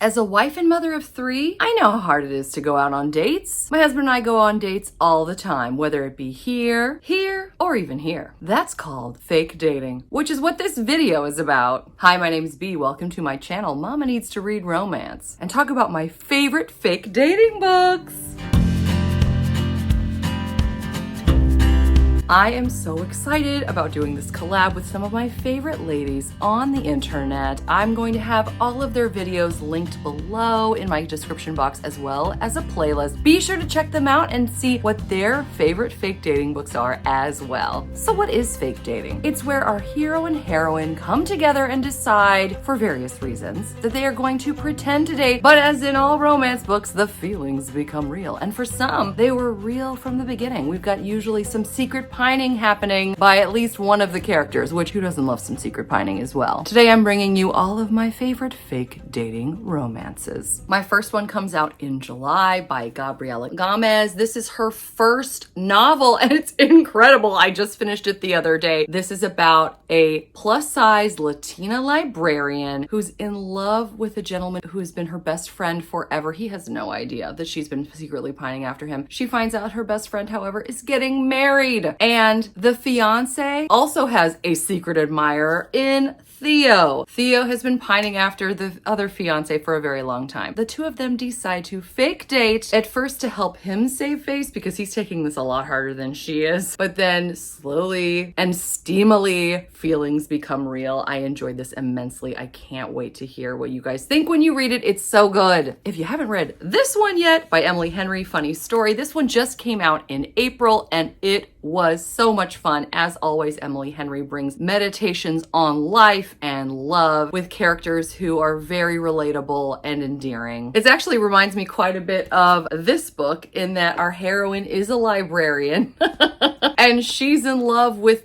As a wife and mother of 3, I know how hard it is to go out on dates. My husband and I go on dates all the time, whether it be here, or even here. That's called fake dating, which is what this video is about. Hi, my name's B. Welcome to my channel, Mama Needs to Read Romance, and talk about my favorite fake dating books. I am so excited about doing this collab with some of my favorite ladies on the internet. I'm going to have all of their videos linked below in my description box as well as a playlist. Be sure to check them out and see what their favorite fake dating books are as well. So what is fake dating? It's where our hero and heroine come together and decide, for various reasons, that they are going to pretend to date, but as in all romance books, the feelings become real. And for some, they were real from the beginning. We've got usually some secret pining happening by at least one of the characters, which who doesn't love some secret pining as well? Today I'm bringing you all of my favorite fake dating romances. My first one comes out in July by Gabriella. This is her first novel and it's incredible. I just finished it the other day. This is about a plus-size Latina librarian who's in love with a gentleman who has been her best friend forever. He has no idea that she's been secretly pining after him. She finds out her best friend, however, is getting married. And the fiance also has a secret admirer in Theo. Theo has been pining after the other fiance for a very long time. The two of them decide to fake date, at first to help him save face because he's taking this a lot harder than she is. But then slowly and steamily, feelings become real. I enjoyed this immensely. I can't wait to hear what you guys think when you read it. It's so good. If you haven't read this one yet, by Emily Henry, funny story. This one just came out in April and it was so much fun. As always, Emily Henry brings meditations on life and love with characters who are very relatable and endearing. It actually reminds me quite a bit of this book in that our heroine is a librarian and she's in love with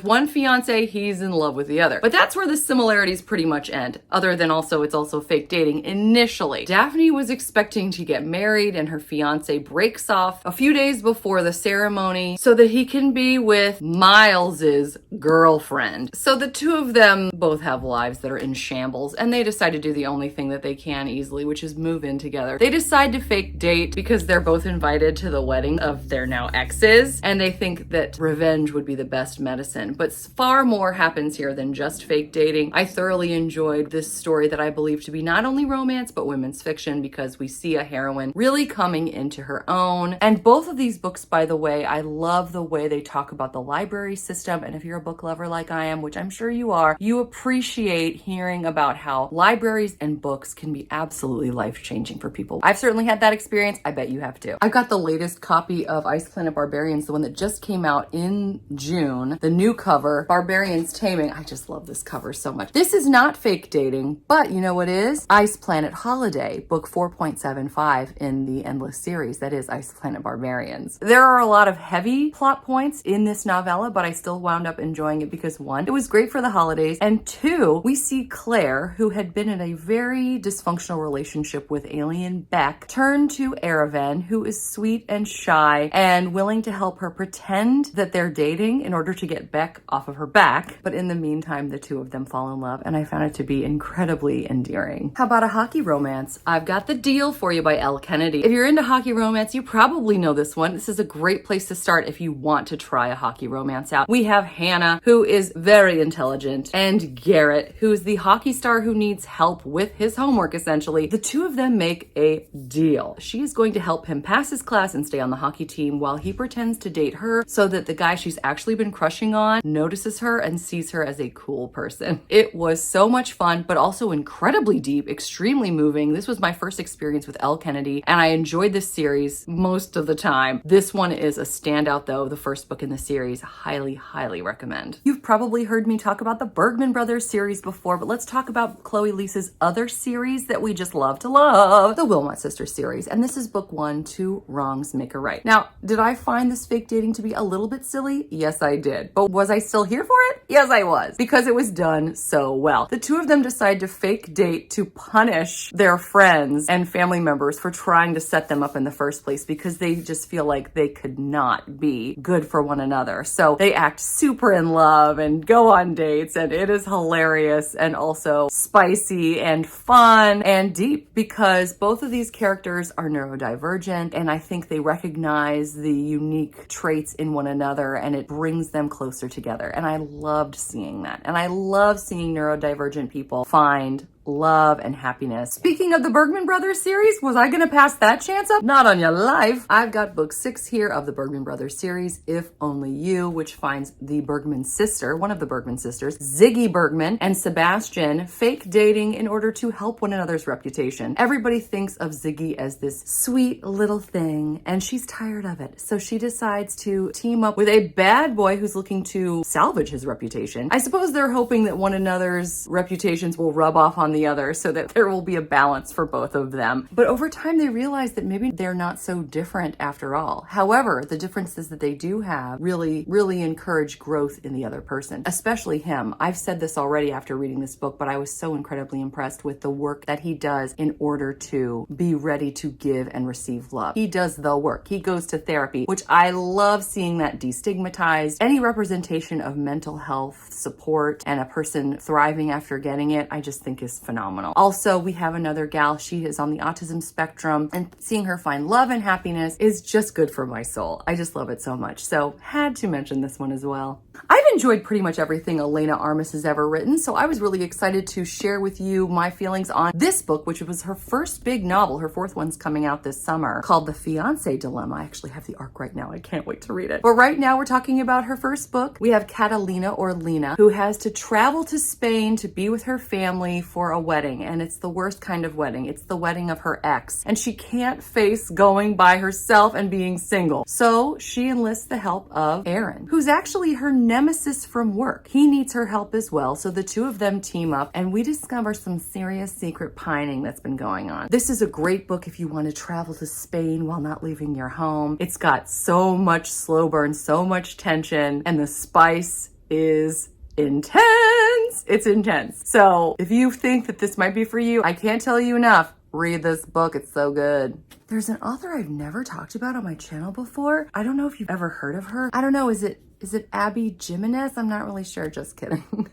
one fiance, he's in love with the other. But that's where the similarities pretty much end, other than it's also fake dating initially. Daphne was expecting to get married and her fiance breaks off a few days before the ceremony so that he can be with Miles's girlfriend. So the two of them both have lives that are in shambles and they decide to do the only thing that they can easily, which is move in together. They decide to fake date because they're both invited to the wedding of their now exes and they think that revenge would be the best medicine. But far more happens here than just fake dating. I thoroughly enjoyed this story that I believe to be not only romance but women's fiction because we see a heroine really coming into her own. And both of these books, by the way, I love the way they talk about the library system. And if you're a book lover like I am, which I'm sure you are, you appreciate hearing about how libraries and books can be absolutely life-changing for people. I've certainly had that experience. I bet you have too. I've got the latest copy of Planet Barbarians, the one that just came out in June. The new cover, Barbarians Taming. I just love this cover so much. This is not fake dating, but you know what is? Ice Planet Holiday, book 4.75 in the Endless series. That is Ice Planet Barbarians. There are a lot of heavy plot points in this novella, but I still wound up enjoying it because one, it was great for the holidays, and two, we see Claire, who had been in a very dysfunctional relationship with alien Beck, turn to Aravan, who is sweet and shy and willing to help her pretend that they're dating in order to get Beck off of her back. But in the meantime, the two of them fall in love, and I found it to be incredibly endearing. How about a hockey romance? I've got The Deal for you by Elle Kennedy. If you're into hockey romance, you probably know this one. This is a great place to start if you want to try a hockey romance out. We have Hannah, who is very intelligent, and Garrett, who is the hockey star who needs help with his homework, essentially. The two of them make a deal. She is going to help him pass his class and stay on the hockey team while he pretends to date her so that the guy she's actually been crushing on notices her and sees her as a cool person. It was so much fun, but also incredibly deep, extremely moving. This was my first experience with Elle Kennedy, and I enjoyed this series most of the time. This one is a standout though, the first book in the series. Highly, highly recommend. You've probably heard me talk about the Bergman Brothers series before, but let's talk about Chloe Lisa's other series that we just love to love, the Wilmont Sister series. And this is book 1, Two Wrongs Make a Right. Now, did I find this fake dating to be a little bit silly? Yes, I did. But was I still here for it? Yes, I was, because it was done so well. The two of them decide to fake date to punish their friends and family members for trying to set them up in the first place because they just feel like they could not be good for one another. So they act super in love and go on dates, and it is hilarious and also spicy and fun and deep because both of these characters are neurodivergent, and I think they recognize the unique traits in one another and it brings them closer together. And I loved seeing that. And I love seeing neurodivergent people find love and happiness. Speaking of the Bergman Brothers series, was I gonna pass that chance up? Not on your life. I've got book 6 here of the Bergman Brothers series, If Only You, which finds the Bergman sister, one of the Bergman sisters, Ziggy Bergman, and Sebastian fake dating in order to help one another's reputation. Everybody thinks of Ziggy as this sweet little thing, and she's tired of it. So she decides to team up with a bad boy who's looking to salvage his reputation. I suppose they're hoping that one another's reputations will rub off on the other so that there will be a balance for both of them. But over time, they realize that maybe they're not so different after all. However, the differences that they do have really encourage growth in the other person, especially him. I've said this already after reading this book, but I was so incredibly impressed with the work that he does in order to be ready to give and receive love. He does the work. He goes to therapy, which I love seeing that destigmatized. Any representation of mental health support and a person thriving after getting it, I just think is phenomenal. Also, we have another gal. She is on the autism spectrum, and seeing her find love and happiness is just good for my soul. I just love it so much. So had to mention this one as well. I've enjoyed pretty much everything Elena Armas has ever written, so I was really excited to share with you my feelings on this book, which was her first big novel. Her 4th one's coming out this summer, called The Fiancé Dilemma. I actually have the arc right now. I can't wait to read it. But right now we're talking about her first book. We have Catalina, or Lena, who has to travel to Spain to be with her family for a wedding, and it's the worst kind of wedding. It's the wedding of her ex, and she can't face going by herself and being single. So she enlists the help of Aaron, who's actually her nemesis from work. He needs her help as well, so the two of them team up, and we discover some serious secret pining that's been going on. This is a great book if you want to travel to Spain while not leaving your home. It's got so much slow burn, so much tension, and the spice is intense. It's intense. So if you think that this might be for you, I can't tell you enough. Read this book. It's so good. There's an author I've never talked about on my channel before. I don't know if you've ever heard of her. I don't know. Is it Abby Jimenez? I'm not really sure. Just kidding.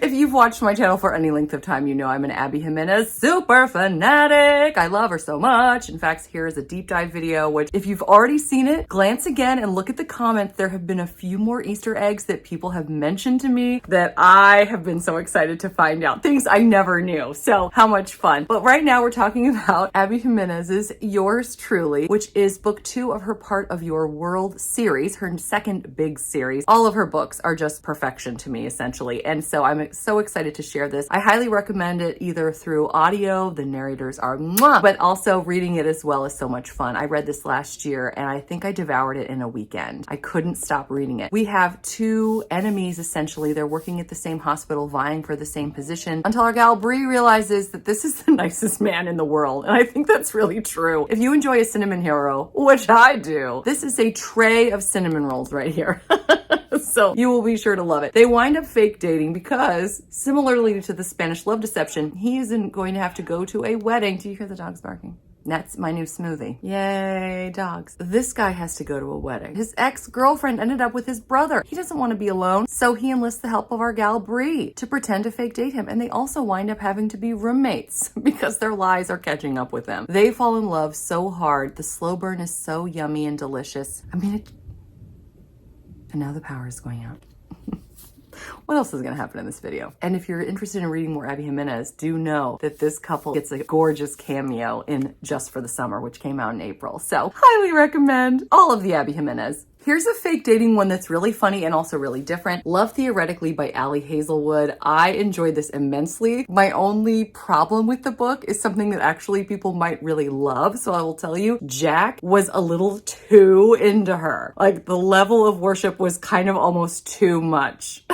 If you've watched my channel for any length of time, you know I'm an Abby Jimenez super fanatic. I love her so much. In fact, here is a deep dive video, which if you've already seen it, glance again and look at the comments. There have been a few more Easter eggs that people have mentioned to me that I have been so excited to find out. Things I never knew. So how much fun. But right now we're talking about Abby Jimenez's Yours Truly, which is book 2 of her Part of Your World series, her second big series. All of her books are just perfection to me, essentially. And so I'm so excited to share this. I highly recommend it either through audio, the narrators are mwah, but also reading it as well is so much fun. I read this last year and I think I devoured it in a weekend. I couldn't stop reading it. We have 2 enemies, essentially. They're working at the same hospital, vying for the same position, until our gal Bree realizes that this is the nicest man in the world. And I think that's really true. If you enjoy a cinnamon hero, which I do, this is a tray of cinnamon rolls right here. So you will be sure to love it. They wind up fake dating because, similarly to the Spanish love deception, he isn't going to have to go to a wedding. Do you hear the dogs barking? That's my new smoothie. Yay, dogs. This guy has to go to a wedding. His ex-girlfriend ended up with his brother. He doesn't want to be alone, so he enlists the help of our gal Bree to pretend to fake date him, and they also wind up having to be roommates because their lies are catching up with them. They fall in love so hard. The slow burn is so yummy and delicious. I mean, and now the power is going out. What else is going to happen in this video? And if you're interested in reading more Abby Jimenez, do know that this couple gets a gorgeous cameo in Just for the Summer, which came out in April. So highly recommend all of the Abby Jimenez. Here's a fake dating one that's really funny and also really different. Love Theoretically by Allie Hazelwood. I enjoyed this immensely. My only problem with the book is something that actually people might really love. So I will tell you, Jack was a little too into her. Like the level of worship was kind of almost too much.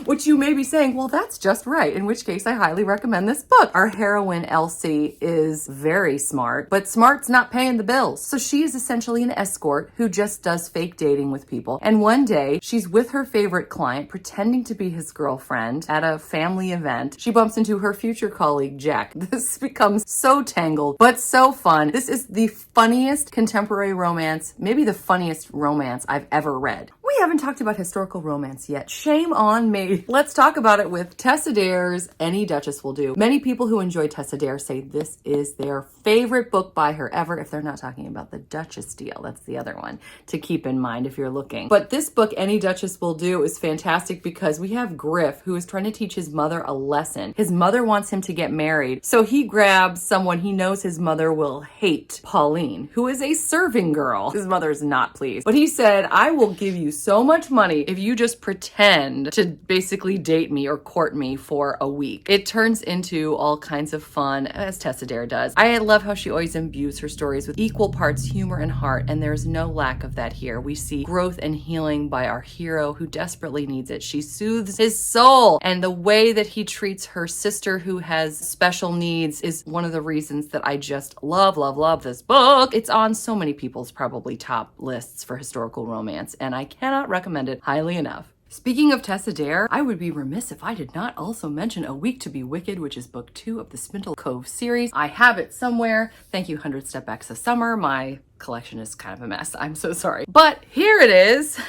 Which you may be saying, well, that's just right, in which case I highly recommend this book. Our heroine, Elsie, is very smart, but smart's not paying the bills. So she is essentially an escort who just does fake dating with people. And one day, she's with her favorite client, pretending to be his girlfriend at a family event. She bumps into her future colleague, Jack. This becomes so tangled, but so fun. This is the funniest contemporary romance, maybe the funniest romance I've ever read. We haven't talked about historical romance yet. Shame on me. Let's talk about it with Tessa Dare's Any Duchess Will Do. Many people who enjoy Tessa Dare say this is their favorite book by her ever, if they're not talking about the Duchess deal. That's the other one to keep in mind if you're looking. But this book, Any Duchess Will Do, is fantastic because we have Griff, who is trying to teach his mother a lesson. His mother wants him to get married, so he grabs someone he knows his mother will hate, Pauline, who is a serving girl. His mother's not pleased. But he said, I will give you so much money if you just pretend to basically date me or court me for a week. It turns into all kinds of fun, as Tessa Dare does. I love how she always imbues her stories with equal parts humor and heart, and there's no lack of that here. We see growth and healing by our hero who desperately needs it. She soothes his soul, and the way that he treats her sister who has special needs is one of the reasons that I just love this book. It's on so many people's probably top lists for historical romance, and I cannot recommend it highly enough. Speaking of Tessa Dare, I would be remiss if I did not also mention A Week to be Wicked, which is book 2 of the Spindle Cove series. I have it somewhere. Thank you, 100 Stepbacks of Summer. My collection is kind of a mess. I'm so sorry. But here it is.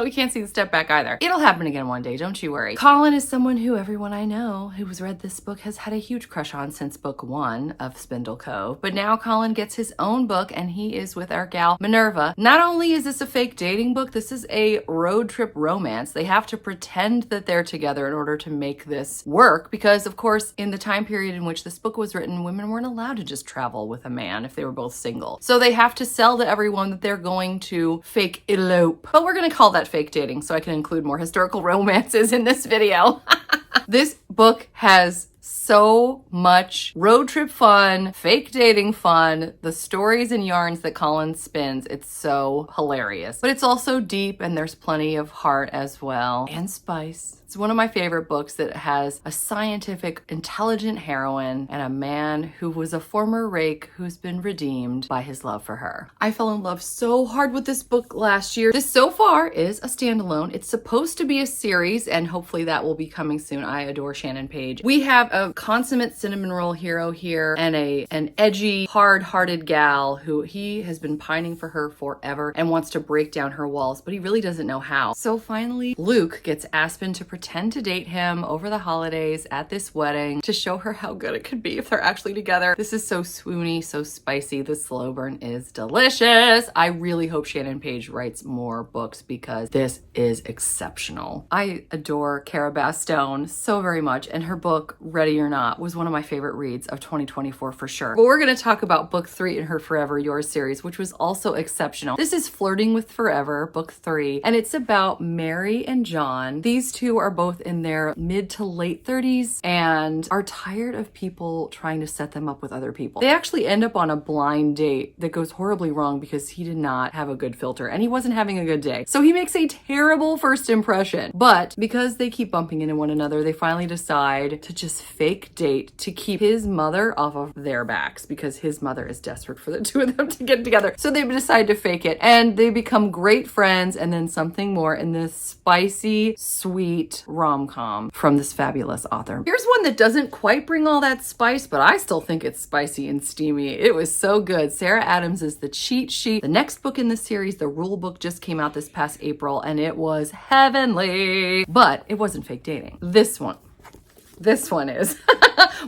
We can't see the step back either. It'll happen again one day, don't you worry. Colin is someone who everyone I know who has read this book has had a huge crush on since book 1 of Spindle Cove. But now Colin gets his own book and he is with our gal Minerva. Not only is this a fake dating book, this is a road trip romance. They have to pretend that they're together in order to make this work because, of course, in the time period in which this book was written, women weren't allowed to just travel with a man if they were both single. So they have to sell to everyone that they're going to fake elope. But we're going to call that fake dating so I can include more historical romances in this video. This book has so much road trip fun, fake dating fun, the stories and yarns that Colin spins. It's so hilarious. But it's also deep and there's plenty of heart as well, and spice. It's one of my favorite books that has a scientific, intelligent heroine and a man who was a former rake who's been redeemed by his love for her. I fell in love so hard with this book last year. This so far is a standalone. It's supposed to be a series and hopefully that will be coming soon. I adore Shannon Paige. We have a consummate cinnamon roll hero here and an edgy, hard-hearted gal who he has been pining for her forever and wants to break down her walls, but he really doesn't know how. So finally, Luke gets Aspen to pretend to date him over the holidays at this wedding to show her how good it could be if they're actually together. This is so swoony, so spicy. The slow burn is delicious. I really hope Shannon Paige writes more books because this is exceptional. I adore Cara Bastone so very much, and her book, Ready or Not, was one of my favorite reads of 2024 for sure. But we're going to talk about book 3 in her Forever Yours series, which was also exceptional. This is Flirting with Forever, book 3, and it's about Mary and John. These two are both in their mid to late 30s and are tired of people trying to set them up with other people. They actually end up on a blind date that goes horribly wrong because he did not have a good filter and he wasn't having a good day. So he makes a terrible first impression. But because they keep bumping into one another, they finally decide to just fake date to keep his mother off of their backs because his mother is desperate for the two of them to get together. So they decide to fake it and they become great friends and then something more in this spicy, sweet rom-com from this fabulous author. Here's one that doesn't quite bring all that spice, but I still think it's spicy and steamy. It was so good. Sarah Adams is The Cheat Sheet. The next book in the series, the rule book, just came out this past April and it was heavenly, but it wasn't fake dating. This one is.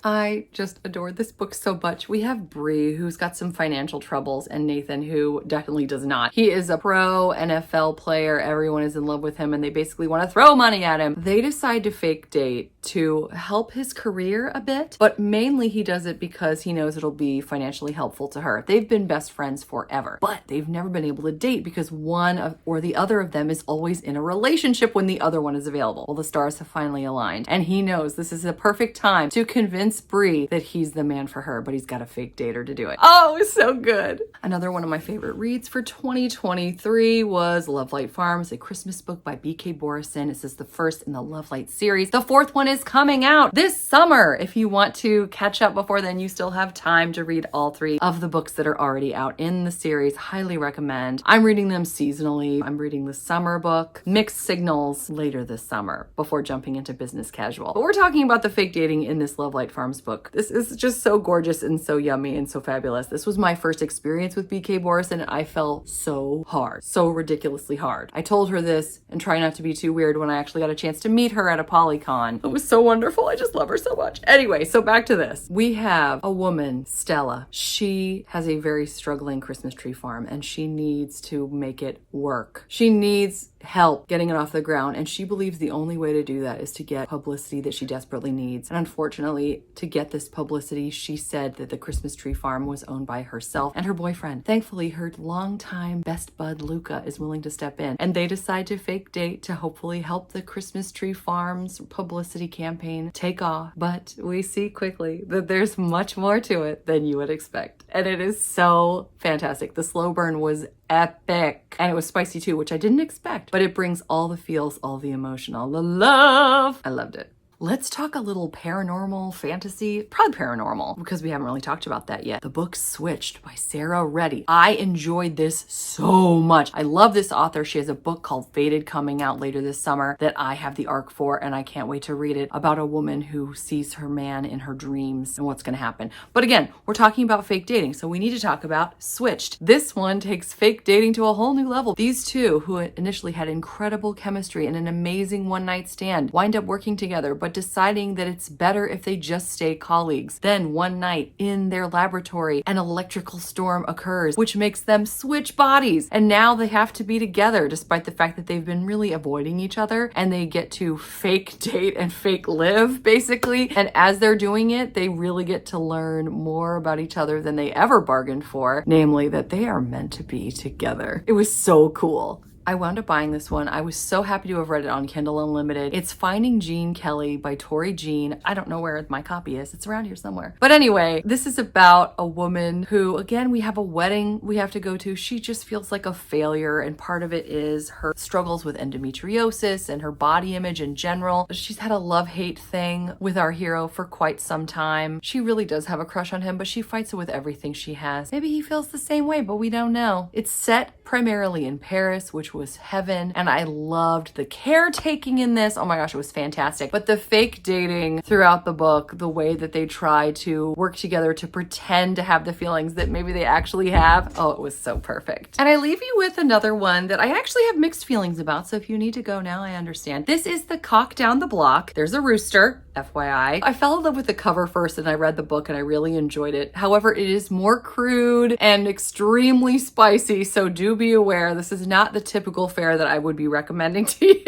I just adored this book so much. We have Bree, who's got some financial troubles, and Nathan, who definitely does not. He is a pro NFL player. Everyone is in love with him, and they basically want to throw money at him. They decide to fake date to help his career a bit, but mainly he does it because he knows it'll be financially helpful to her. They've been best friends forever, but they've never been able to date because one or the other of them is always in a relationship when the other one is available. Well, the stars have finally aligned, and he knows this is a perfect time to convince Bree that he's the man for her, but he's got to fake date her to do it. Oh, it was so good. Another one of my favorite reads for 2023 was Love Light Farms, a Christmas book by B.K. Borison. This is the first in the Love Light series. The fourth one is coming out this summer. If you want to catch up before then, you still have time to read all three of the books that are already out in the series. Highly recommend. I'm reading them seasonally. I'm reading the summer book, Mixed Signals, later this summer before jumping into business casual. But we're talking about the fake dating in this Love Light Farms book. This is just so gorgeous and so yummy and so fabulous. This was my first experience with B.K. Borison, and I fell so hard, so ridiculously hard. I told her this and try not to be too weird when I actually got a chance to meet her at a Polycon. It was so wonderful. I just love her so much. Anyway, so back to this. We have a woman, Stella. She has a very struggling Christmas tree farm and she needs to make it work. She needs help getting it off the ground, and she believes the only way to do that is to get publicity that she desperately needs. And unfortunately, to get this publicity, she said that the Christmas tree farm was owned by herself and her boyfriend. Thankfully, her longtime best bud Luca is willing to step in, and they decide to fake date to hopefully help the Christmas tree farm's publicity campaign take off. But we see quickly that there's much more to it than you would expect, and it is so fantastic. The slow burn was epic, and it was spicy too, which I didn't expect, but it brings all the feels, all the emotional, the love. I loved it. Let's talk a little paranormal fantasy, probably paranormal, because we haven't really talked about that yet. The book Switched by Sarah Reddy. I enjoyed this so much. I love this author. She has a book called Fated coming out later this summer that I have the arc for, and I can't wait to read it, about a woman who sees her man in her dreams and what's going to happen. But again, we're talking about fake dating, so we need to talk about Switched. This one takes fake dating to a whole new level. These two, who initially had incredible chemistry and an amazing one-night stand, wind up working together, but deciding that it's better if they just stay colleagues. Then one night in their laboratory, an electrical storm occurs, which makes them switch bodies. And now they have to be together despite the fact that they've been really avoiding each other, and they get to fake date and fake live, basically. And as they're doing it, they really get to learn more about each other than they ever bargained for, namely that they are meant to be together. It was so cool. I wound up buying this one. I was so happy to have read it on Kindle Unlimited. It's Finding Jean Kelly by Tori Jean. I don't know where my copy is. It's around here somewhere. But anyway, this is about a woman who, again, we have a wedding we have to go to. She just feels like a failure, and part of it is her struggles with endometriosis and her body image in general. She's had a love-hate thing with our hero for quite some time. She really does have a crush on him, but she fights it with everything she has. Maybe he feels the same way, but we don't know. It's set primarily in Paris, which was heaven, and I loved the caretaking in this. Oh my gosh, it was fantastic. But the fake dating throughout the book, the way that they try to work together to pretend to have the feelings that maybe they actually have, oh, it was so perfect. And I leave you with another one that I actually have mixed feelings about, so if you need to go now, I understand. This is The Cock Down the Block. There's a rooster, FYI. I fell in love with the cover first, and I read the book and I really enjoyed it. However, it is more crude and extremely spicy, so do be aware this is not the typical fare that I would be recommending to you.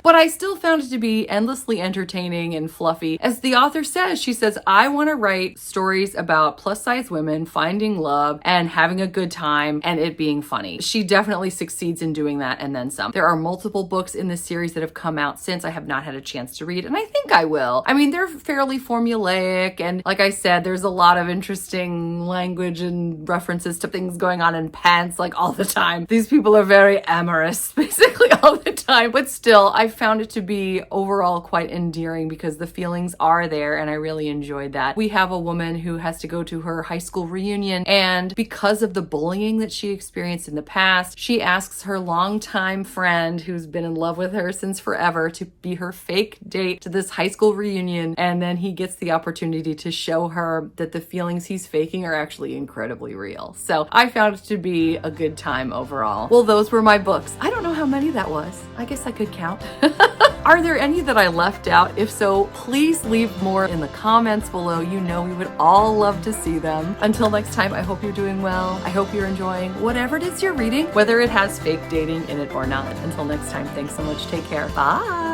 But I still found it to be endlessly entertaining and fluffy. As the author says, she says, I want to write stories about plus-size women finding love and having a good time and it being funny. She definitely succeeds in doing that and then some. There are multiple books in this series that have come out since I have not had a chance to read, and I think I will. I mean, they're fairly formulaic, and like I said, there's a lot of interesting language and references to things going on in pants like all the time. These people are very amorous basically all the time, but still, I found it to be overall quite endearing because the feelings are there and I really enjoyed that. We have a woman who has to go to her high school reunion, and because of the bullying that she experienced in the past, she asks her longtime friend who's been in love with her since forever to be her fake date to this high school reunion, and then he gets the opportunity to show her that the feelings he's faking are actually incredibly real. So I found it to be a good time overall. Well, those were my books. I don't know how many that was. I guess I could count. Are there any that I left out? If so, please leave more in the comments below. You know we would all love to see them. Until next time, I hope you're doing well. I hope you're enjoying whatever it is you're reading, whether it has fake dating in it or not. Until next time, thanks so much. Take care. Bye.